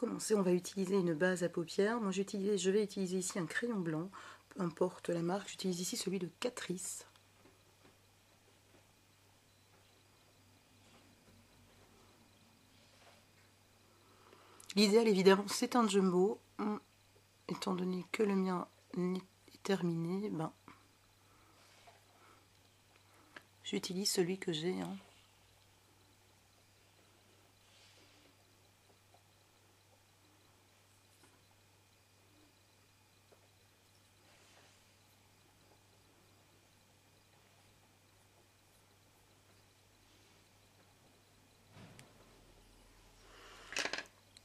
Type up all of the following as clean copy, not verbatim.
commencer, on va utiliser une base à paupières. Moi, je vais utiliser ici un crayon blanc, peu importe la marque. J'utilise ici celui de Catrice. L'idéal, évidemment, c'est un jumbo. Étant donné que le mien est terminé, ben, j'utilise celui que j'ai.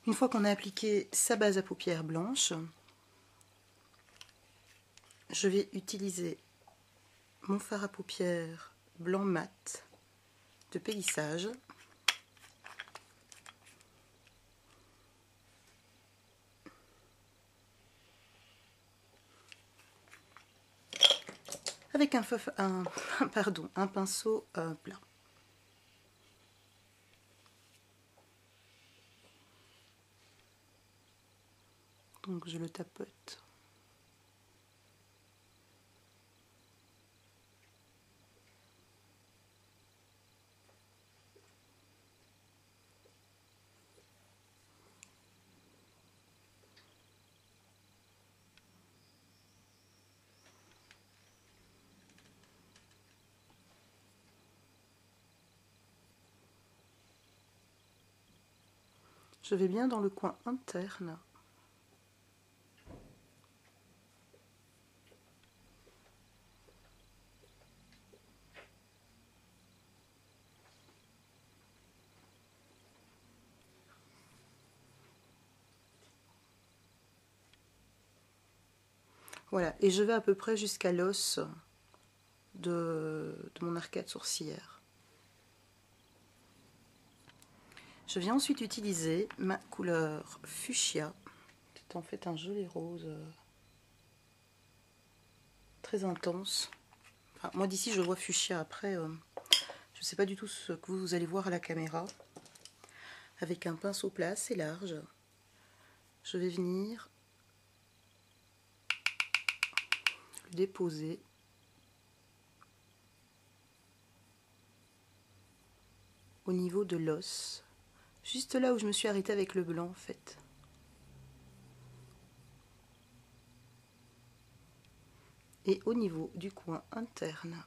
Une fois qu'on a appliqué sa base à paupières blanche, je vais utiliser mon fard à paupières blanc mat de Pélissage. Avec un pinceau plat. Donc je le tapote. Je vais bien dans le coin interne. Voilà, et je vais à peu près jusqu'à l'os de mon arcade sourcilière. Je viens ensuite utiliser ma couleur fuchsia. C'est en fait un joli rose très intense. Enfin, moi d'ici je vois fuchsia, après je ne sais pas du tout ce que vous allez voir à la caméra. Avec un pinceau plat assez large, je vais venir le déposer au niveau de l'os, juste là où je me suis arrêtée avec le blanc en fait. Et au niveau du coin interne.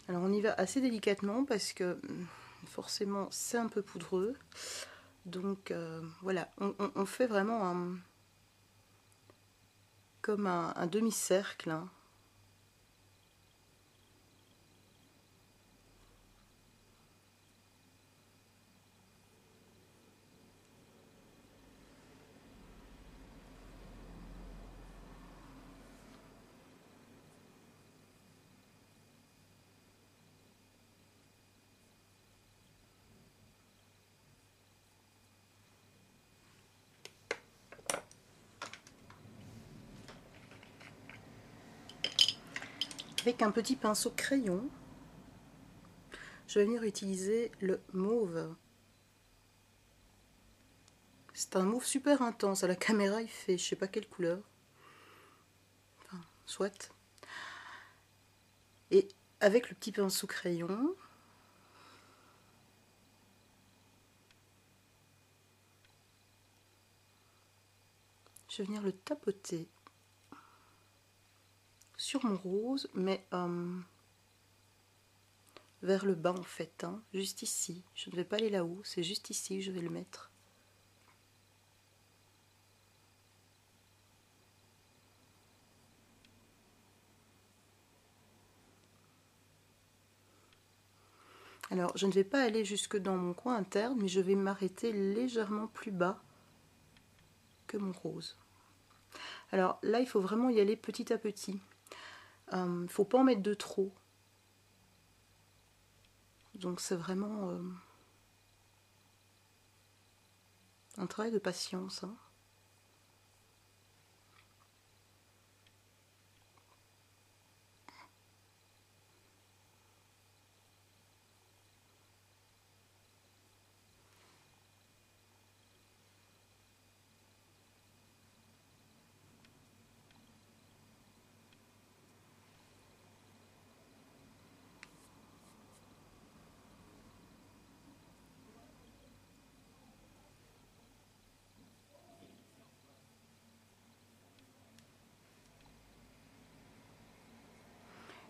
Alors on y va assez délicatement parce que forcément c'est un peu poudreux. Donc voilà, on fait vraiment comme un demi-cercle. Hein. Avec un petit pinceau crayon, je vais venir utiliser le mauve. C'est un mauve super intense. À la caméra, il fait je sais pas quelle couleur. Enfin, soit. Et avec le petit pinceau crayon, je vais venir le tapoter sur mon rose, mais vers le bas en fait, hein, juste ici. Je ne vais pas aller là-haut, c'est juste ici que je vais le mettre. Alors, je ne vais pas aller jusque dans mon coin interne, mais je vais m'arrêter légèrement plus bas que mon rose. Alors là, il faut vraiment y aller petit à petit. Il ne faut pas en mettre de trop. Donc c'est vraiment un travail de patience. Hein.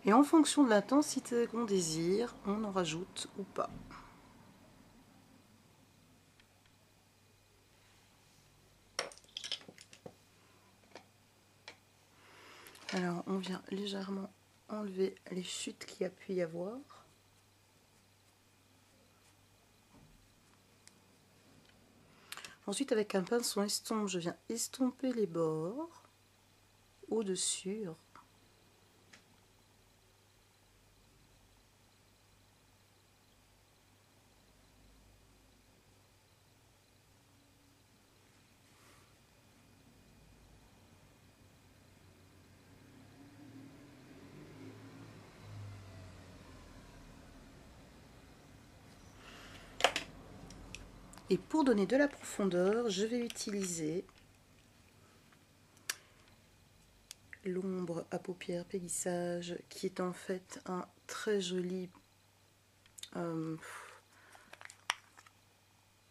Et en fonction de l'intensité qu'on désire, on en rajoute ou pas. Alors on vient légèrement enlever les chutes qu'il y a pu y avoir. Ensuite, avec un pinceau estompe, je viens estomper les bords au-dessus. Et pour donner de la profondeur, je vais utiliser l'ombre à paupières pélissage, qui est en fait un très joli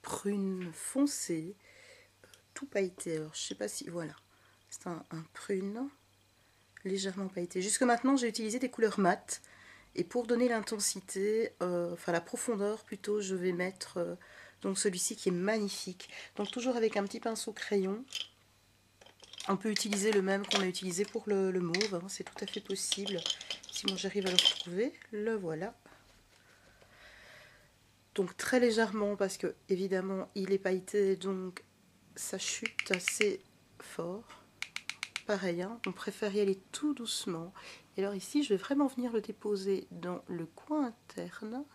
prune foncé, tout pailleté. Alors je sais pas si, voilà, c'est un prune légèrement pailleté. Jusque maintenant j'ai utilisé des couleurs mates, et pour donner l'intensité, enfin la profondeur plutôt, je vais mettre donc celui-ci qui est magnifique. Donc toujours avec un petit pinceau crayon. On peut utiliser le même qu'on a utilisé pour le mauve, hein, c'est tout à fait possible. Si moi j'arrive à le retrouver, le voilà. Donc très légèrement, parce que évidemment il est pailleté, donc ça chute assez fort. Pareil, hein, on préfère y aller tout doucement. Et alors ici, je vais vraiment venir le déposer dans le coin interne.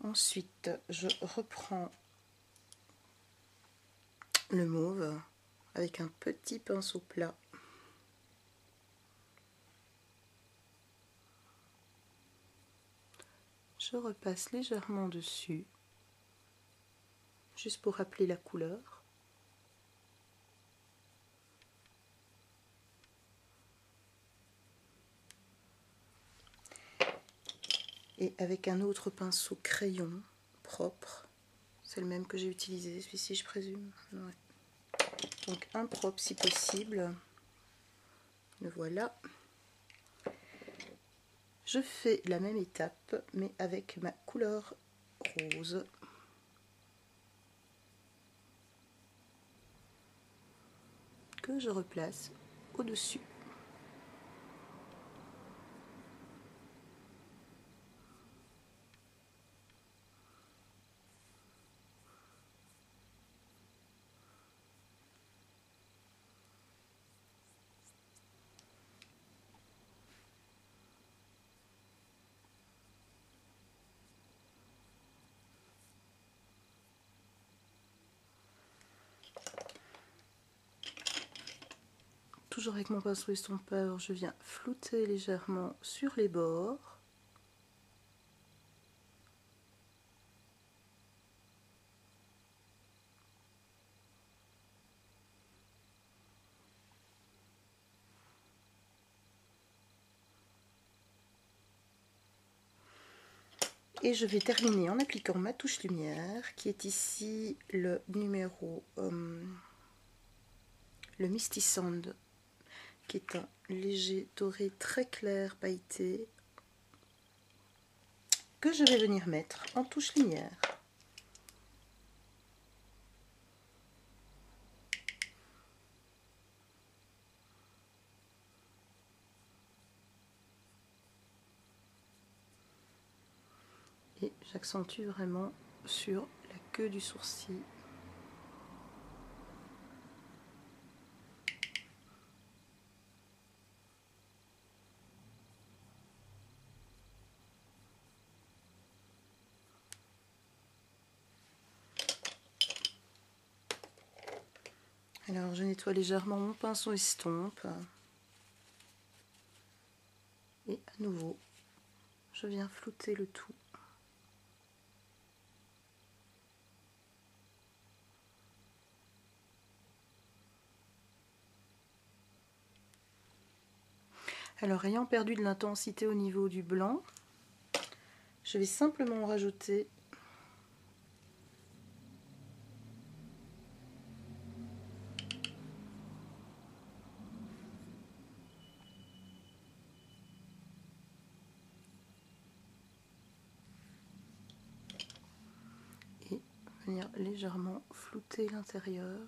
Ensuite, je reprends le mauve avec un petit pinceau plat. Je repasse légèrement dessus, juste pour rappeler la couleur. Et avec un autre pinceau crayon propre, c'est le même que j'ai utilisé, celui-ci je présume. Ouais. Donc un propre si possible. Le voilà. Je fais la même étape, mais avec ma couleur rose. Que je replace au-dessus. Toujours avec mon pinceau estompeur, je viens flouter légèrement sur les bords. Et je vais terminer en appliquant ma touche lumière, qui est ici le numéro, le Misty Sand, qui est un léger doré très clair pailleté, que je vais venir mettre en touche lumière. Et j'accentue vraiment sur la queue du sourcil. Alors je nettoie légèrement mon pinceau estompe. Et à nouveau, je viens flouter le tout. Alors ayant perdu de l'intensité au niveau du blanc, je vais simplement rajouter et venir légèrement flouter l'intérieur.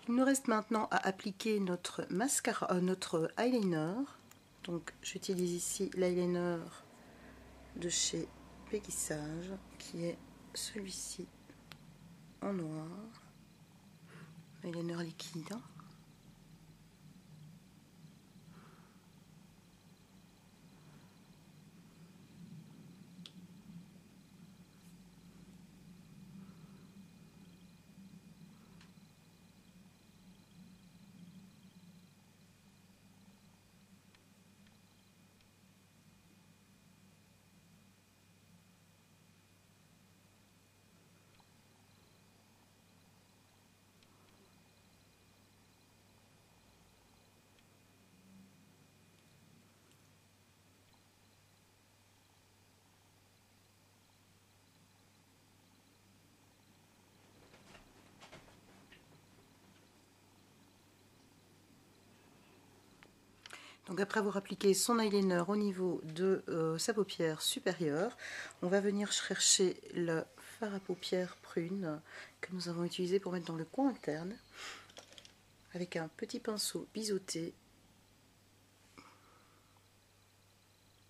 Il nous reste maintenant à appliquer notre mascara, notre eyeliner. Donc j'utilise ici l'eyeliner de chez Peggy Sage, qui est celui-ci en noir, eyeliner liquide. Donc après avoir appliqué son eyeliner au niveau de sa paupière supérieure, on va venir chercher le fard à paupières prune que nous avons utilisé pour mettre dans le coin interne avec un petit pinceau biseauté.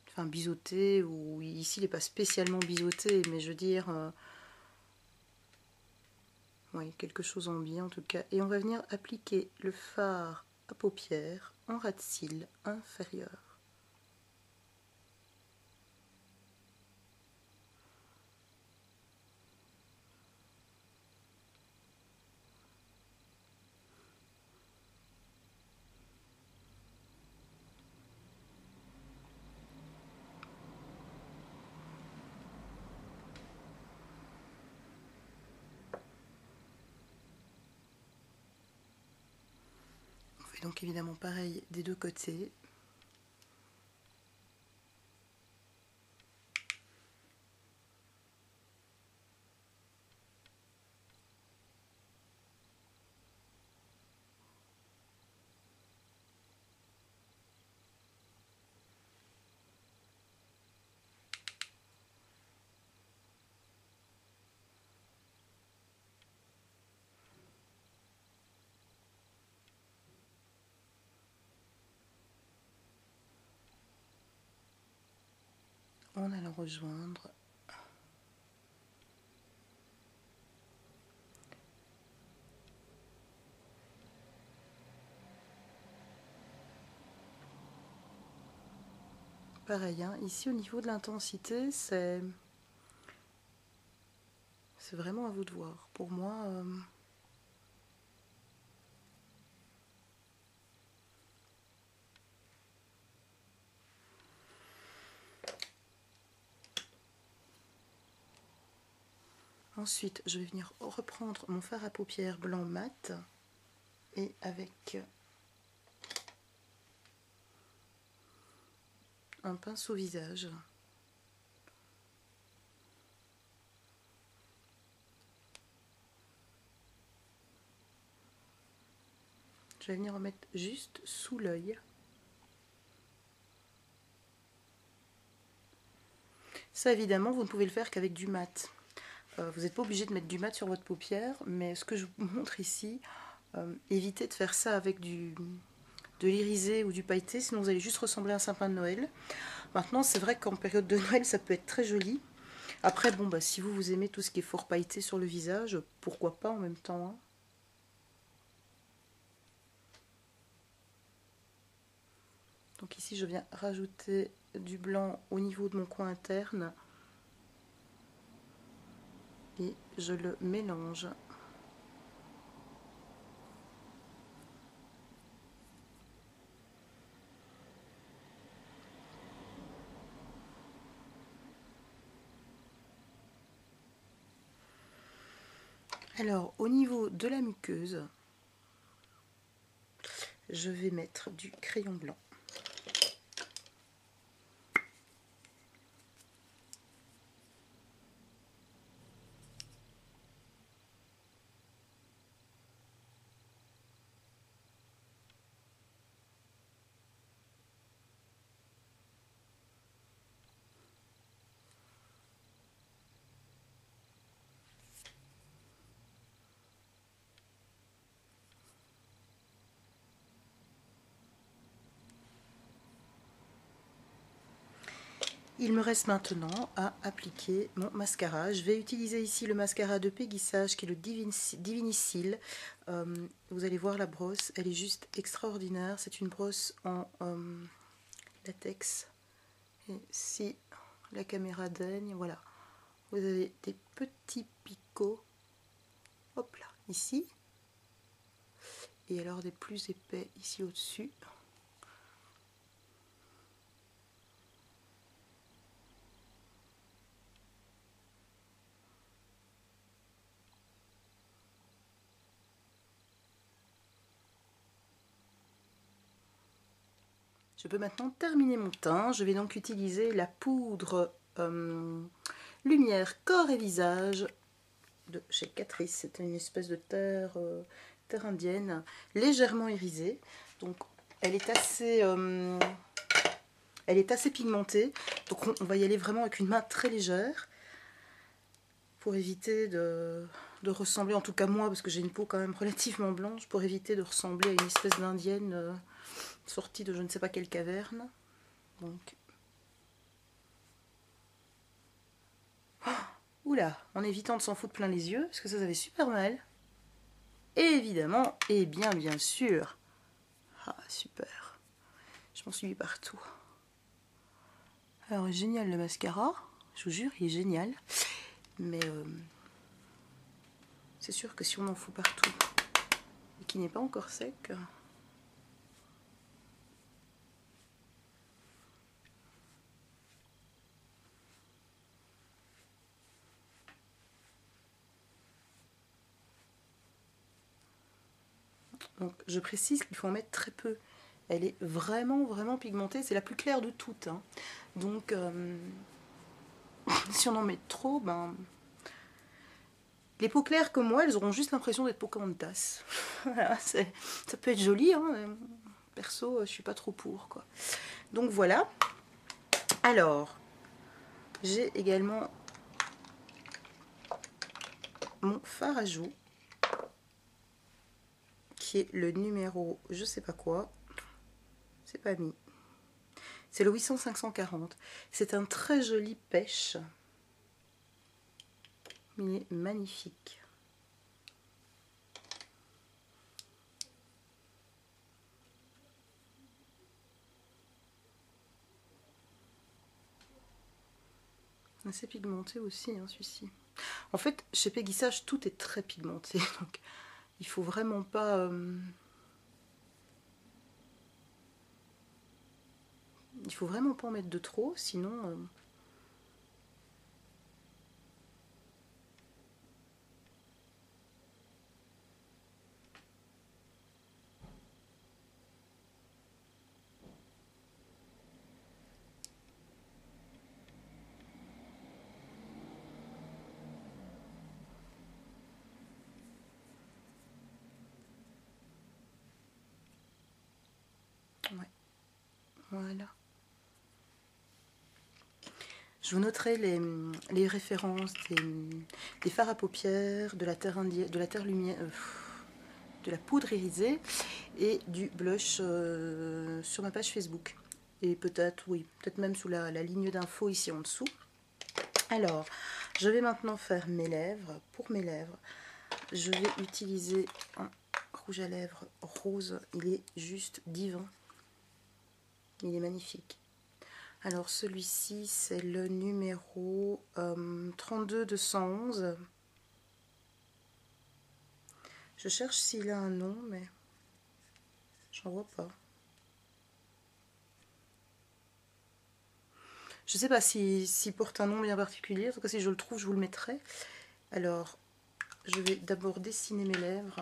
Enfin biseauté, ou ici il n'est pas spécialement biseauté, mais je veux dire oui, quelque chose en biais en tout cas. Et on va venir appliquer le fard à paupières en ras de cils inférieur. On fait donc évidemment pareil des deux côtés. En allant rejoindre pareil, hein, ici au niveau de l'intensité, c'est vraiment à vous de voir. Pour moi, ensuite, je vais venir reprendre mon fard à paupières blanc mat et avec un pinceau visage, je vais venir en mettre juste sous l'œil. Ça, évidemment, vous ne pouvez le faire qu'avec du mat. Vous n'êtes pas obligé de mettre du mat sur votre paupière, mais ce que je vous montre ici, évitez de faire ça avec de l'irisé ou du pailleté, sinon vous allez juste ressembler à un sapin de Noël. Maintenant, c'est vrai qu'en période de Noël, ça peut être très joli. Après, bon, bah, si vous aimez tout ce qui est fort pailleté sur le visage, pourquoi pas en même temps, hein. Donc ici, je viens rajouter du blanc au niveau de mon coin interne. Et je le mélange. Alors, au niveau de la muqueuse, je vais mettre du crayon blanc. Il me reste maintenant à appliquer mon mascara. Je vais utiliser ici le mascara de Péguissage qui est le Divinicil. Vous allez voir la brosse, elle est juste extraordinaire. C'est une brosse en latex. Et si la caméra daigne, voilà. Vous avez des petits picots, hop là, ici. Et alors des plus épais ici au-dessus. Je peux maintenant terminer mon teint. Je vais donc utiliser la poudre Lumière Corps et Visage de chez Catrice. C'est une espèce de terre indienne, légèrement irisée. Donc elle est assez pigmentée. Donc on va y aller vraiment avec une main très légère pour éviter de ressembler, en tout cas moi, parce que j'ai une peau quand même relativement blanche, pour éviter de ressembler à une espèce d'indienne sortie de je ne sais pas quelle caverne. Donc, oula, en évitant de s'en foutre plein les yeux, parce que ça avait super mal. Et évidemment, et bien sûr, ah super, je m'en suis mis partout. Alors génial le mascara, je vous jure, il est génial, mais c'est sûr que si on en fout partout et qu'il n'est pas encore sec, donc je précise qu'il faut en mettre très peu. Elle est vraiment pigmentée, c'est la plus claire de toutes, hein. Donc si on en met trop, ben les peaux claires comme moi, elles auront juste l'impression d'être Pocahontas. Voilà, ça peut être joli, hein. Perso, je suis pas trop pour, quoi. Donc voilà. Alors, j'ai également mon fard à joues, qui est le numéro je sais pas quoi. C'est pas mis. C'est le 800-540. C'est un très joli pêche. Il est magnifique. Assez pigmenté aussi, hein, celui-ci. En fait, chez Péguissage, tout est très pigmenté. Donc, il faut vraiment pas... il faut vraiment pas en mettre de trop, sinon... ouais. Voilà. Je vous noterai les références des fards à paupières, de la terre indienne, de la terre lumière, de la poudre irisée et du blush sur ma page Facebook. Et peut-être, oui, peut-être même sous la ligne d'infos ici en dessous. Alors, je vais maintenant faire mes lèvres. Pour mes lèvres, je vais utiliser un rouge à lèvres rose. Il est juste divin. Il est magnifique. Alors, celui-ci, c'est le numéro 32-211. Je cherche s'il a un nom, mais j'en vois pas. Je sais pas s'il porte un nom bien particulier. En tout cas, si je le trouve, je vous le mettrai. Alors, je vais d'abord dessiner mes lèvres